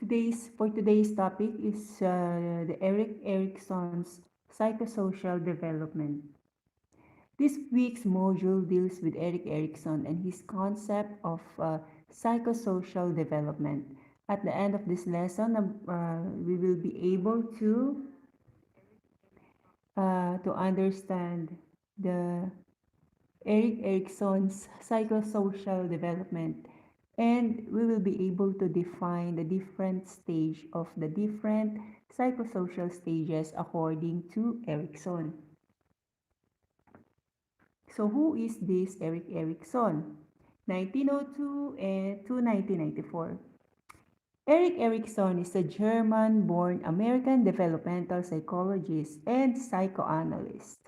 today's topic is the Erickson's Psychosocial Development. This week's module deals with Erik Erikson and his concept of psychosocial development. At the end of this lesson, we will be able to understand the Erik Erickson's psychosocial development, and we will be able to define the different stage of the different psychosocial stages according to Erickson. So who is this Erik Erikson? 1902 and to 1994. Erik Erikson is a German-born American developmental psychologist and psychoanalyst,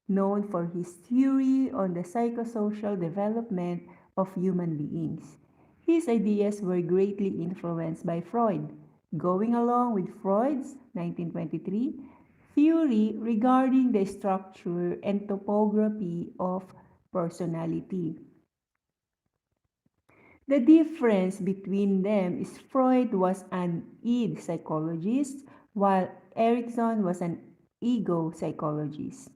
known for his theory on the psychosocial development of human beings. His ideas were greatly influenced by Freud, going along with Freud's 1923 theory regarding the structure and topography of personality. The difference between them is Freud was an id psychologist, while Erikson was an ego psychologist.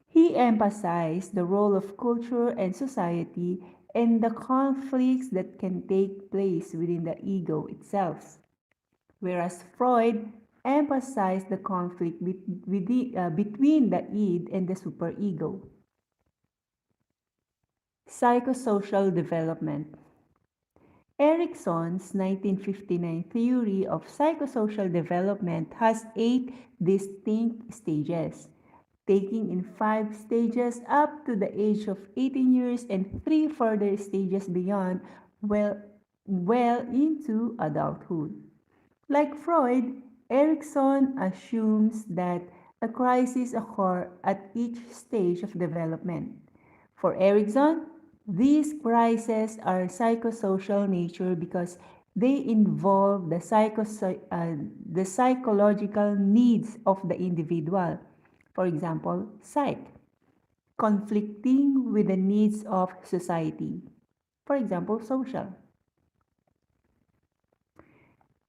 He emphasized the role of culture and society and the conflicts that can take place within the ego itself, whereas Freud emphasized the conflict between the id and the superego. Psychosocial development. Erickson's 1959 theory of psychosocial development has 8 distinct stages, taking in 5 stages up to the age of 18 years and 3 further stages beyond, well into adulthood. Like Freud, Erickson assumes that a crisis occurs at each stage of development. For Erickson, these crises are psychosocial nature because they involve the psychological needs of the individual. For example, psych, conflicting with the needs of society. For example, social.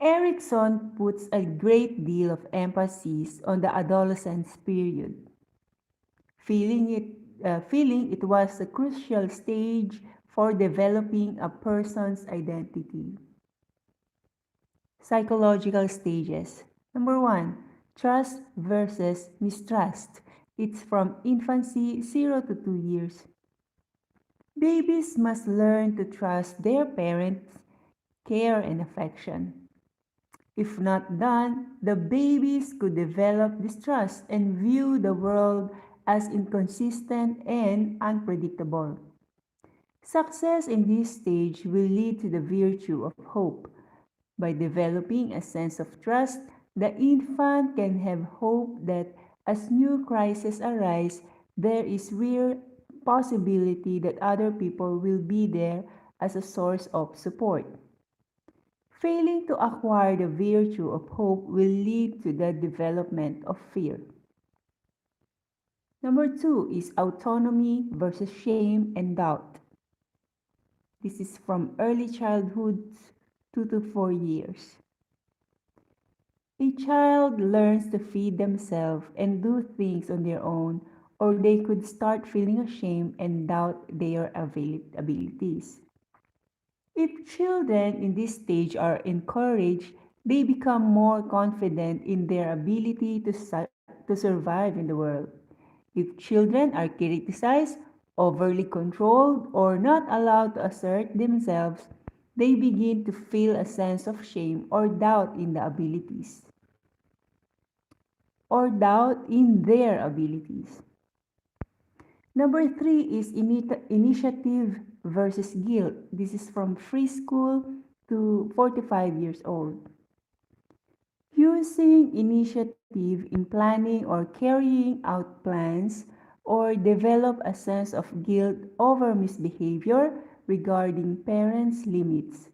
Erickson puts a great deal of emphasis on the adolescence period, feeling it was a crucial stage for developing a person's identity. Psychological stages. Number 1, trust versus mistrust. It's from infancy 0 to 2 years. Babies must learn to trust their parents' care and affection. If not done, the babies could develop distrust and view the world as inconsistent and unpredictable. Success in this stage will lead to the virtue of hope. By developing a sense of trust, the infant can have hope that as new crises arise, there is real possibility that other people will be there as a source of support. Failing to acquire the virtue of hope will lead to the development of fear. Number 2 is autonomy versus shame and doubt. This is from early childhood 2 to 4 years. A child learns to feed themselves and do things on their own, or they could start feeling ashamed and doubt their abilities. If children in this stage are encouraged, they become more confident in their ability to survive in the world. If children are criticized, overly controlled, or not allowed to assert themselves, they begin to feel a sense of shame or doubt in the abilities, or doubt in their abilities. Number 3 is initiative versus guilt. This is from preschool to 45 years old. Using initiative in planning or carrying out plans, or develop a sense of guilt over misbehavior regarding parents' limits.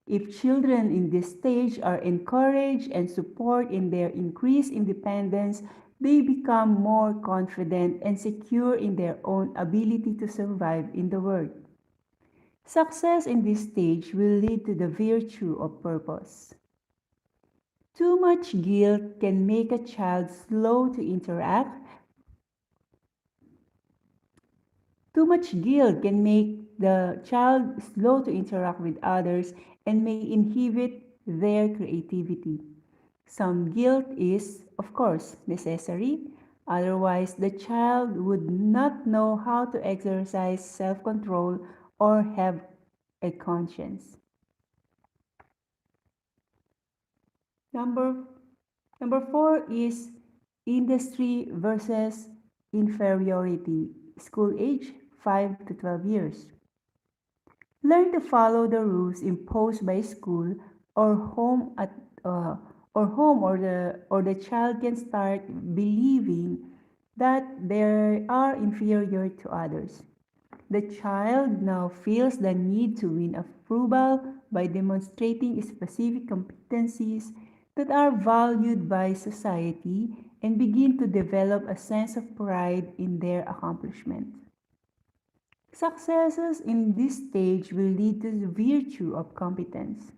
If children in this stage are encouraged and supported in their increased independence, they become more confident and secure in their own ability to survive in the world. Success in this stage will lead to the virtue of purpose. Too much guilt can make a child slow to interact. Too much guilt can make the child slow to interact with others and may inhibit their creativity. Some guilt is, of course, necessary. Otherwise, the child would not know how to exercise self control or have a conscience. Number, number four is industry versus inferiority. School age 5 to 12 years. Learn to follow the rules imposed by school or home at uh, or home or the child can start believing that they are inferior to others. The child now feels the need to win approval by demonstrating specific competencies that are valued by society and begin to develop a sense of pride in their accomplishment. Successes in this stage will lead to the virtue of competence.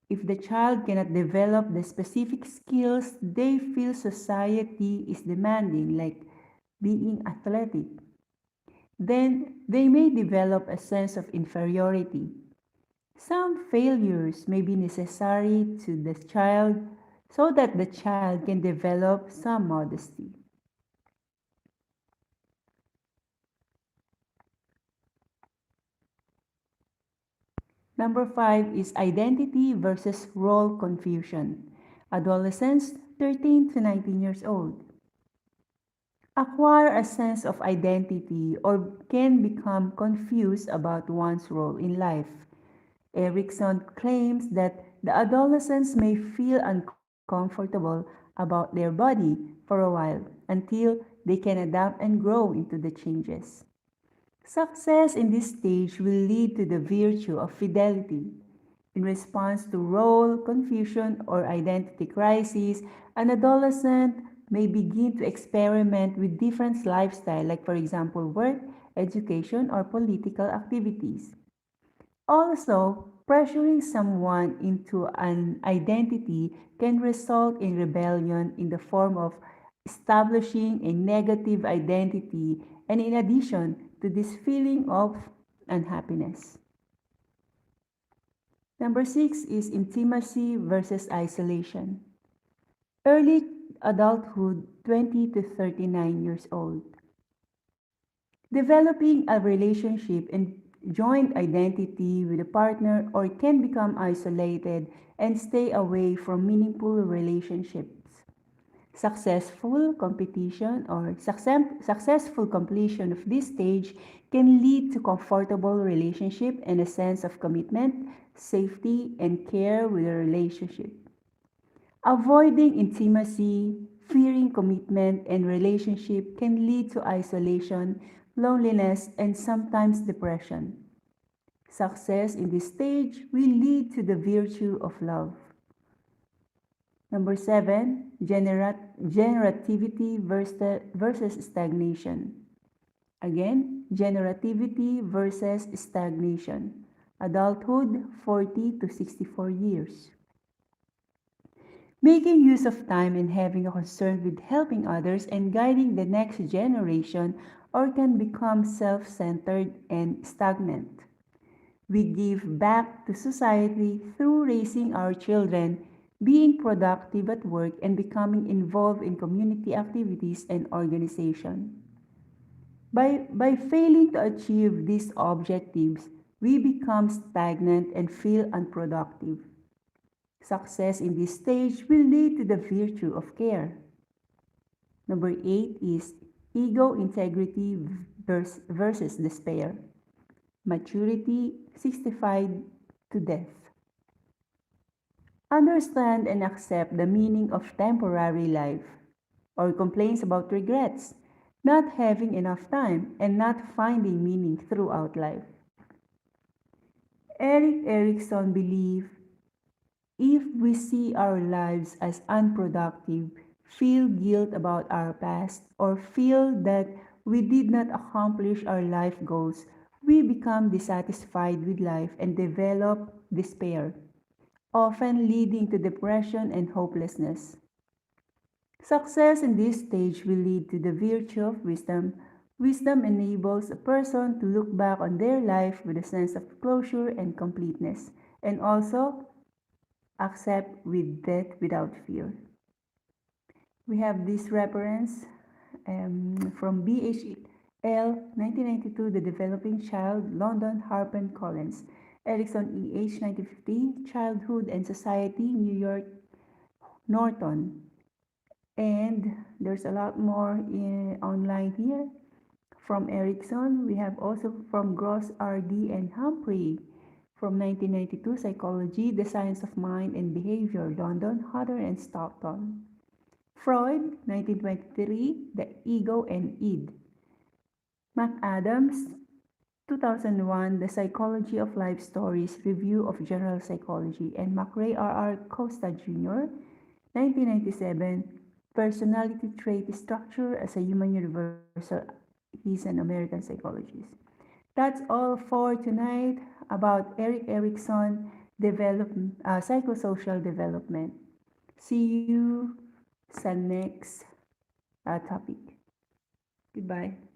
If the child cannot develop the specific skills they feel society is demanding, like being athletic, then they may develop a sense of inferiority. Some failures may be necessary to the child so that the child can develop some modesty. Number five is identity versus role confusion. Adolescents 13 to 19 years old acquire a sense of identity or can become confused about one's role in life. Erickson claims that the adolescents may feel uncomfortable about their body for a while until they can adapt and grow into the changes. Success in this stage will lead to the virtue of fidelity. In response to role confusion or identity crisis, an adolescent may begin to experiment with different lifestyle, like for example work, education, or political activities. Also, pressuring someone into an identity can result in rebellion in the form of establishing a negative identity and in addition to this feeling of unhappiness. Number six is intimacy versus isolation. Early adulthood, 20 to 39 years old. Developing a relationship and joint identity with a partner or can become isolated and stay away from meaningful relationships. Successful completion of this stage can lead to comfortable relationship and a sense of commitment, safety, and care with a relationship. Avoiding intimacy, fearing commitment and relationship can lead to isolation, loneliness, and sometimes depression. Success in this stage will lead to the virtue of love. Number seven, generativity versus stagnation. Again, generativity versus stagnation. Adulthood, 40 to 64 years. Making use of time and having a concern with helping others and guiding the next generation or can become self-centered and stagnant. We give back to society through raising our children, being productive at work, and becoming involved in community activities and organization. By failing to achieve these objectives, we become stagnant and feel unproductive. Success in this stage will lead to the virtue of care. Number eight is ego integrity versus despair. Maturity 65 to death. Understand and accept the meaning of temporary life or complaints about regrets, not having enough time, and not finding meaning throughout life. Erickson believed if we see our lives as unproductive, feel guilt about our past, or feel that we did not accomplish our life goals, we become dissatisfied with life and develop despair, often leading to depression and hopelessness. Success in this stage will lead to the virtue of wisdom. Wisdom enables a person to look back on their life with a sense of closure and completeness, and also accept with death without fear. We have this reference from BHL 1992, The Developing Child, London, Harper Collins. Erickson E. H. 1950, Childhood and Society, New York, Norton. And there's a lot more online here. From Erickson, we have also from Gross, R.D. and Humphrey. From 1992, Psychology, The Science of Mind and Behavior, London, Hodder and Stockton. Freud, 1923, The Ego and Id. McAdams, 2001, The Psychology of Life Stories, Review of General Psychology. And McRae R.R. Costa Jr., 1997, Personality Trait Structure as a Human Universal. He's an American psychologist. That's all for tonight about Erik Erikson psychosocial development. See you sa next topic. Goodbye.